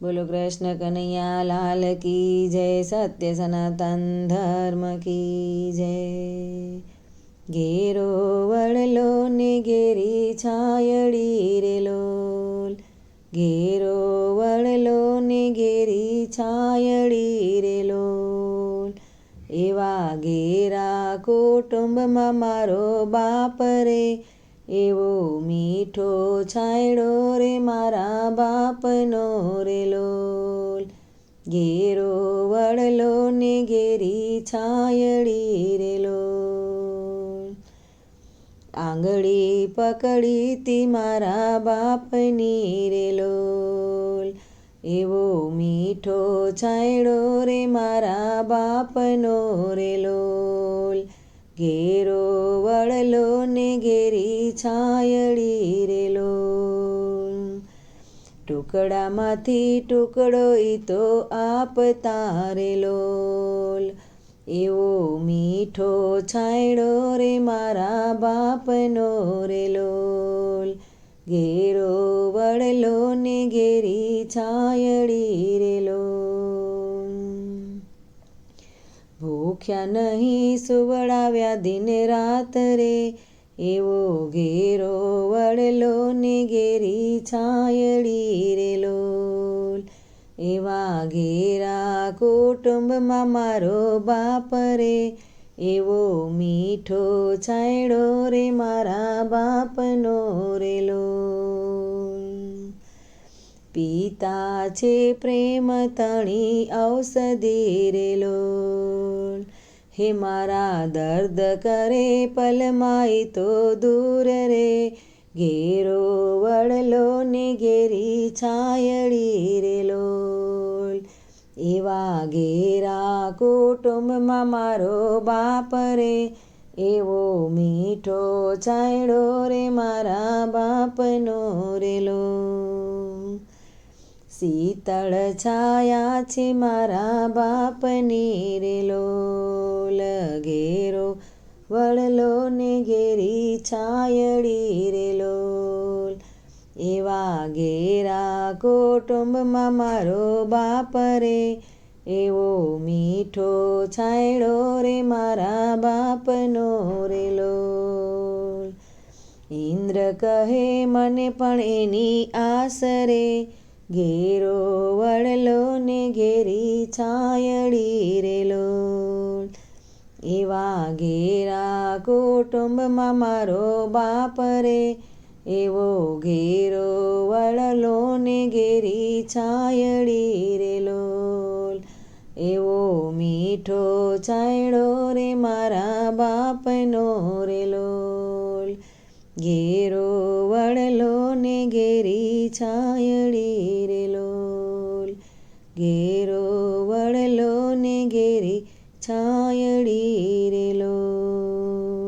બોલો કૃષ્ણ કનૈયા લાલ કી જય, સત્ય સનાતન ધર્મ કી જય। ઘેરો વડલો ને ઘેરી છાયડી રે લોલ, ઘેરો વડલો ને ઘેરી છાયડી રે લોલ। એવા ઘેરા કુટુંબમાં મારો બાપ રે, એવો મીઠો છાંયડો રે મારા બાપનો રે લોલ। ઘેરો વડલો ને ઘેરી છાયડી રે લોલ। આંગળી પકડી તી મારા બાપની રે લોલ, એવો મીઠો છાંયડો રે મારા બાપનો રે લોલ। ઘેરો વડલો ને ઘેરી છાયડી રે લોલ। ટુકડામાંથી ટુકડો ઈ તો આપતા રે લોલ, એવો મીઠો છાંયડો રે મારા બાપનો રે લોલ। ઘેરો વડલો ને ઘેરી છાયડી રે લોલ। ભૂખ્યા નહીં સુવડાવ્યા દિન રાત રે, એવો ઘેરો વડલો ને ઘેરી છાયડી રે લોલ। એવા ઘેરા કુટુંબમાં મારો બાપ રે, એવો મીઠો છાંયડો રે મારા બાપનો રે લોલ। પિતા છે પ્રેમ તણી ઔષધિ રે લોલ, હે મારા દર્દ કરે પલમાય તો દૂર રે, ઘેરો વડલો ને ઘેરી છાયડી રે લોલ। એવા ઘેરા કુટુંબમાં મારો બાપ રે, એવો મીઠો છાંયડો રે મારા બાપનો રે લોલ। શીતળ છાયા છે મારા બાપની રે લોલ, ઘેરો વડલો ને ઘેરી છાયડી રે લોલ। એવા ઘેરા કુટુંબમાં મારો બાપ રે, એવો મીઠો છાંયડો રે મારા બાપનો રે લોલ। ઇન્દ્ર કહે મને પણ એની આસ રે, ઘેરો વડલો ને ઘેરી છાયડી રે લોલ। એવા ઘેરા કુટુંબમાં મારો બાપ રે, એવો ઘેરો વડલો ને ઘેરી છાયડી રે લોલ। એવો મીઠો છાંયડો રે મારા બાપનો રે લોલ। ઘેરો વડલો ને ઘેરી છાયડી રે લોલ, ઘેરો વડલો ને ઘેરી છાયડી રે લોલ।